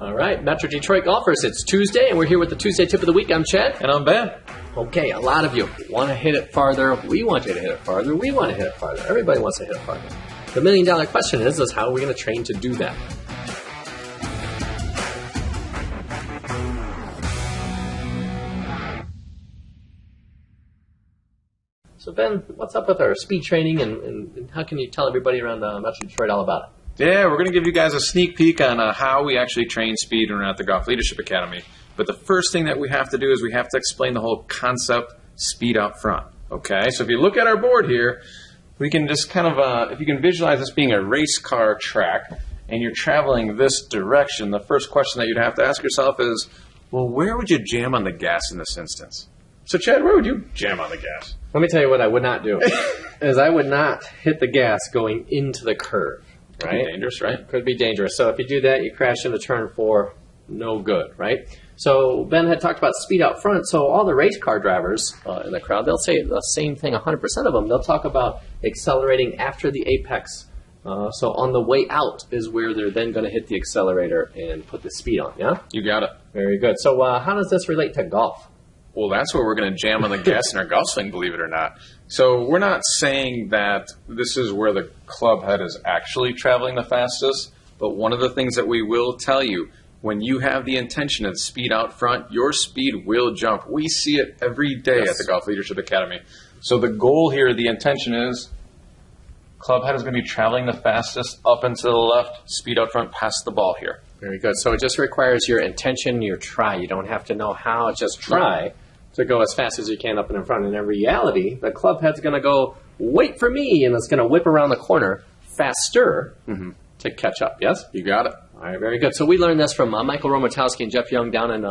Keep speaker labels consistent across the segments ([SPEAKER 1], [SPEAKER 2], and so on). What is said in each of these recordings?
[SPEAKER 1] All right, Metro Detroit golfers, it's Tuesday, and we're here with the Tuesday tip of the week. I'm Chad.
[SPEAKER 2] And I'm Ben.
[SPEAKER 1] Okay, a lot of you want to hit it farther. We want you to hit it farther. We want to hit it farther. Everybody wants to hit it farther. The $1,000,000 question is how are we going to train to do that? So Ben, what's up with our speed training, and how can you tell everybody around Metro Detroit all about it?
[SPEAKER 2] Yeah, we're going to give you guys a sneak peek on how we actually train speed when we're at the Golf Leadership Academy. But the first thing that we have to do is we have to explain the whole concept speed out front. Okay, so if you look at our board here, we can just kind of, if you can visualize this being a race car track and you're traveling this direction, the first question that you'd have to ask yourself is, well, where would you jam on the gas in this instance? So Chad, where would you jam on the gas?
[SPEAKER 1] Let me tell you what I would not do, is I would not hit the gas going into the curve. Right?
[SPEAKER 2] Could be dangerous, right?
[SPEAKER 1] Could be dangerous. So if you do that, you crash into turn 4, no good, right? So Ben had talked about speed out front. So all the race car drivers in the crowd, they'll say the same thing, 100% of them. They'll talk about accelerating after the apex. So on the way out is where they're then going to hit the accelerator and put the speed on, yeah?
[SPEAKER 2] You got it.
[SPEAKER 1] Very good. So how does this relate to golf?
[SPEAKER 2] Well, that's where we're going to jam on the gas in our golf swing, believe it or not. So we're not saying that this is where the club head is actually traveling the fastest, but one of the things that we will tell you, when you have the intention of speed out front, your speed will jump. We see it every day at the Golf Leadership Academy. So the goal here, the intention is, club head is going to be traveling the fastest up and to the left, speed out front, pass the ball here.
[SPEAKER 1] Very good. So it just requires your intention, your try. You don't have to know how, just try to go as fast as you can up and in front. And in reality, the club head's going to go, wait for me, and it's going to whip around the corner faster to catch up, yes?
[SPEAKER 2] You got it.
[SPEAKER 1] All right, very good. So we learned this from Michael Romotowski and Jeff Young down in,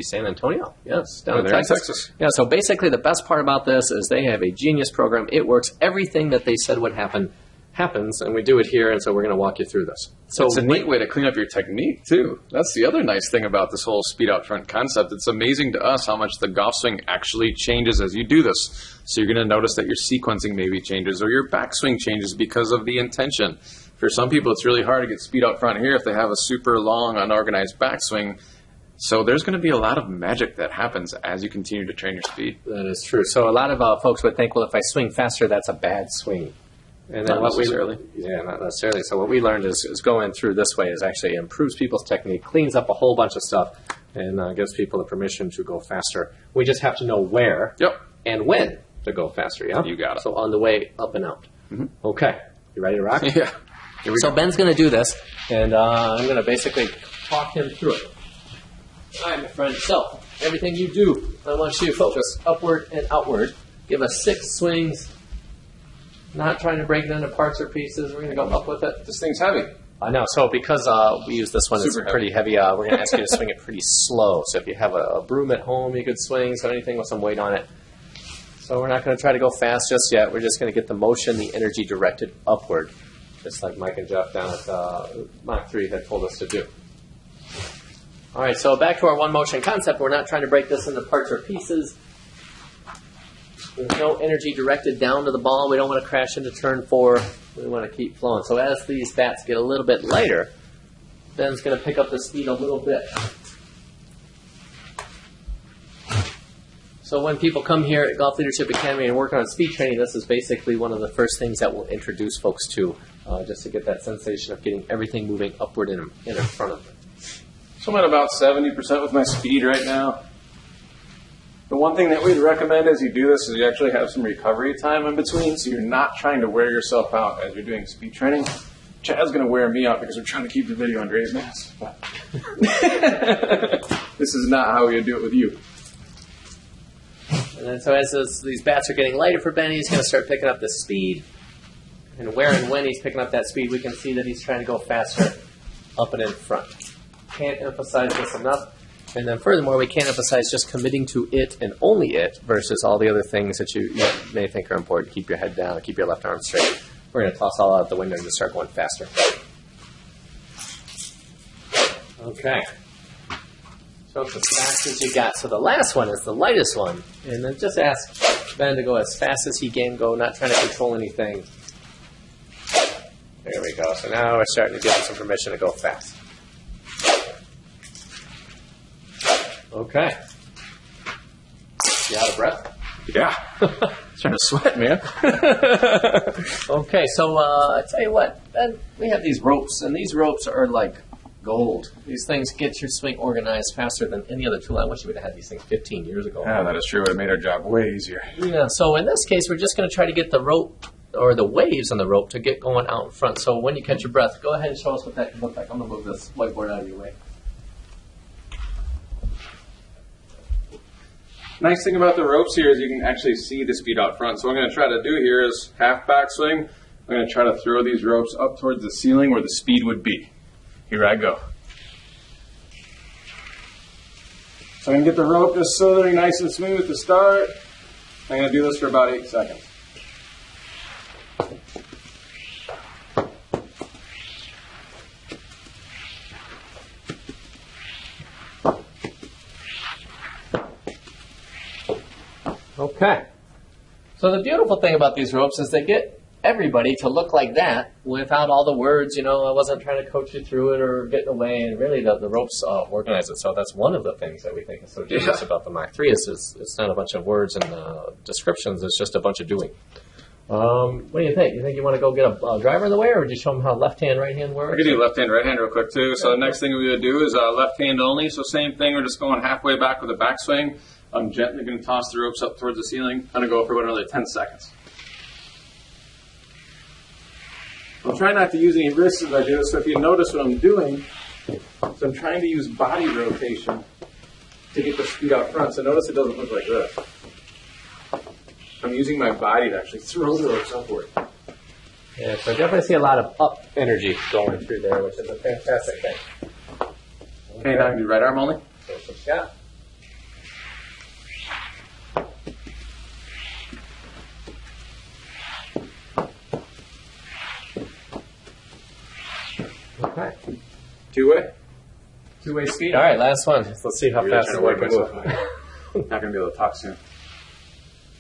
[SPEAKER 1] San Antonio. Yes, down in Texas. Yeah, so basically the best part about this is they have a genius program. It works. Everything that they said would happen happens, and we do it here, and so we're going to walk you through this. So
[SPEAKER 2] it's a neat way to clean up your technique, too. That's the other nice thing about this whole speed out front concept. It's amazing to us how much the golf swing actually changes as you do this. So you're going to notice that your sequencing maybe changes or your backswing changes because of the intention. For some people, it's really hard to get speed out front here if they have a super long, unorganized backswing. So there's going to be a lot of magic that happens as you continue to train your speed.
[SPEAKER 1] That is true. So a lot of folks would think, well, if I swing faster, that's a bad swing. And then
[SPEAKER 2] not necessarily.
[SPEAKER 1] Not necessarily. So what we learned is going through this way is actually improves people's technique, cleans up a whole bunch of stuff, and gives people the permission to go faster. We just have to know where and when to go faster, yeah?
[SPEAKER 2] You got it.
[SPEAKER 1] So on the way up and out. Okay. You ready to rock?
[SPEAKER 2] Yeah.
[SPEAKER 1] So Ben's going to do this, and I'm going to basically talk him through it. All right, my friend. So everything you do, I want you to focus upward and outward. Give us 6 swings. Not trying to break it into parts or pieces. We're going to go up with it.
[SPEAKER 2] This thing's heavy.
[SPEAKER 1] I know. So because we use this one, it's pretty heavy. We're going to ask you to swing it pretty slow. So if you have a broom at home, you could swing. So anything with some weight on it. So we're not going to try to go fast just yet. We're just going to get the motion, the energy directed upward, just like Mike and Jeff down at Mach 3 had told us to do. All right. So back to our one motion concept. We're not trying to break this into parts or pieces. There's no energy directed down to the ball. We don't want to crash into turn 4. We want to keep flowing. So as these bats get a little bit lighter, Ben's going to pick up the speed a little bit. So when people come here at Golf Leadership Academy and work on speed training, this is basically one of the first things that we'll introduce folks to, just to get that sensation of getting everything moving upward and in front of them.
[SPEAKER 2] So I'm at about 70% with my speed right now. The one thing that we'd recommend as you do this is you actually have some recovery time in between, so you're not trying to wear yourself out as you're doing speed training. Chad's going to wear me out because we're trying to keep the video under 8 minutes. This is not how we do it with you.
[SPEAKER 1] And then so as these bats are getting lighter for Ben, he's going to start picking up the speed. And where and when he's picking up that speed, we can see that he's trying to go faster up and in front. Can't emphasize this enough. And then furthermore, we can't emphasize just committing to it and only it versus all the other things that you may think are important. Keep your head down, keep your left arm straight. We're going to toss all out the window and just start going faster. Okay. So it's as fast as you got. So the last one is the lightest one. And then just ask Ben to go as fast as he can go, not trying to control anything. There we go. So now we're starting to give him some permission to go fast. Okay. You out of breath?
[SPEAKER 2] Yeah. Starting to sweat, man.
[SPEAKER 1] Okay, so I tell you what, Ben, we have these ropes, and these ropes are like gold. These things get your swing organized faster than any other tool. I wish you would have had these things 15 years ago.
[SPEAKER 2] Yeah, that is true. It would have made our job way easier.
[SPEAKER 1] Yeah, so in this case, we're just going to try to get the rope or the waves on the rope to get going out in front. So when you catch your breath, go ahead and show us what that can look like. I'm going to move this whiteboard out of your way.
[SPEAKER 2] Nice thing about the ropes here is you can actually see the speed out front. So what I'm going to try to do here is half backswing. I'm going to try to throw these ropes up towards the ceiling where the speed would be. Here I go. So I'm going to get the rope just so they're nice and smooth to start. I'm going to do this for about 8 seconds.
[SPEAKER 1] Okay. So the beautiful thing about these ropes is they get everybody to look like that without all the words. You know, I wasn't trying to coach you through it or get in the way, and really the ropes organize it. So that's one of the things that we think is so genius about the Mach 3 is it's not a bunch of words and descriptions. It's just a bunch of doing. What do you think? You think you want to go get a driver in the way, or would you show them how left hand, right hand works?
[SPEAKER 2] I could do left hand, right hand real quick too. So the next thing we're going to do is left hand only. So same thing. We're just going halfway back with a backswing. I'm gently going to toss the ropes up towards the ceiling. I'm going to go for about another 10 seconds. I'll try not to use any wrists as I do this. So if you notice what I'm doing, so I'm trying to use body rotation to get the speed out front. So notice it doesn't look like this. I'm using my body to actually throw the ropes upward.
[SPEAKER 1] Yeah, so I definitely see a lot of up energy going through there, which is a fantastic thing.
[SPEAKER 2] Okay, now I can do right arm only.
[SPEAKER 1] Yeah. Okay.
[SPEAKER 2] Two-way?
[SPEAKER 1] Two-way speed. All right, last one. Let's see how fast it works.
[SPEAKER 2] Not going to be able to talk soon.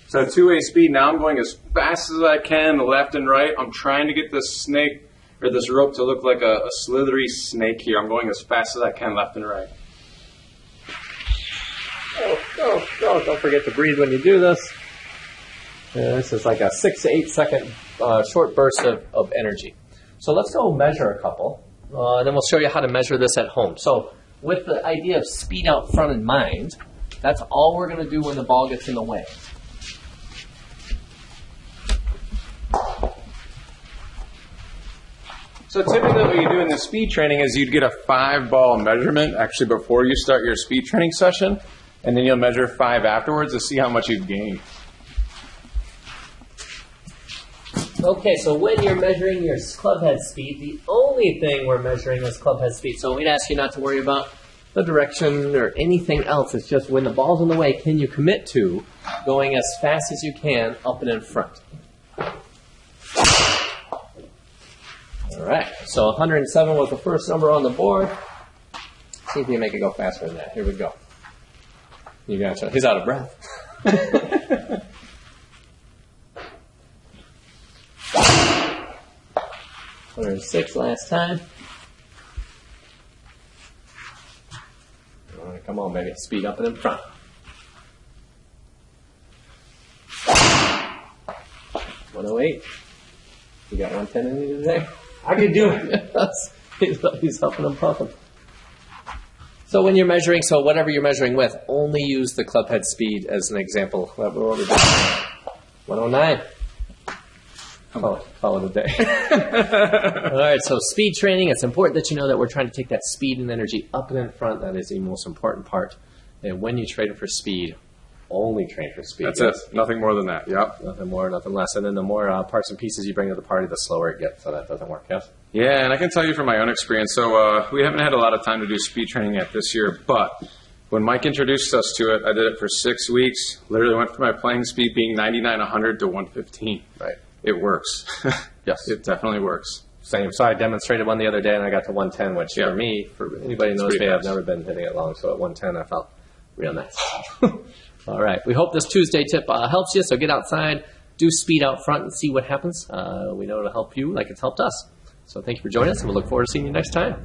[SPEAKER 2] So two-way speed. Now I'm going as fast as I can, left and right. I'm trying to get this snake or this rope to look like a slithery snake here. I'm going as fast as I can, left and right.
[SPEAKER 1] Oh, don't forget to breathe when you do this. This is like a 6 to 8 second short burst of energy. So let's go measure a couple. Then we'll show you how to measure this at home. So with the idea of speed out front in mind, that's all we're going to do when the ball gets in the way.
[SPEAKER 2] So typically what you do in the speed training is you'd get a 5-ball measurement actually before you start your speed training session, and then you'll measure 5 afterwards to see how much you've gained.
[SPEAKER 1] Okay, so when you're measuring your club head speed, the only thing we're measuring is club head speed. So we'd ask you not to worry about the direction or anything else. It's just when the ball's in the way, can you commit to going as fast as you can up and in front? All right, so 107 was the first number on the board. See if you can make it go faster than that. Here we go. You gotcha. He's out of breath. 106 last time. All right, come on, baby. Speed up and in front. 108. You got 110 in you today? I can do it. He's huffing and puffing. So when you're measuring, so whatever you're measuring with, only use the club head speed as an example. 109. Call it a day. All right, so speed training, it's important that you know that we're trying to take that speed and energy up and in front. That is the most important part. And when you train for speed, only train for speed.
[SPEAKER 2] That's it. Nothing more than that. Yep.
[SPEAKER 1] Nothing more, nothing less. And then the more parts and pieces you bring to the party, the slower it gets. So that doesn't work, yes?
[SPEAKER 2] Yeah, and I can tell you from my own experience. So we haven't had a lot of time to do speed training yet this year, but when Mike introduced us to it, I did it for 6 weeks. Literally went from my playing speed being 99, 100 to 115.
[SPEAKER 1] Right.
[SPEAKER 2] It works.
[SPEAKER 1] Yes.
[SPEAKER 2] It definitely works.
[SPEAKER 1] Same. So I demonstrated one the other day, and I got to 110, which for me, for anybody who knows me, I've never been hitting it long. So at 110, I felt real nice. All right. We hope this Tuesday tip helps you. So get outside, do speed out front, and see what happens. We know it'll help you like it's helped us. So thank you for joining us, and we'll look forward to seeing you next time.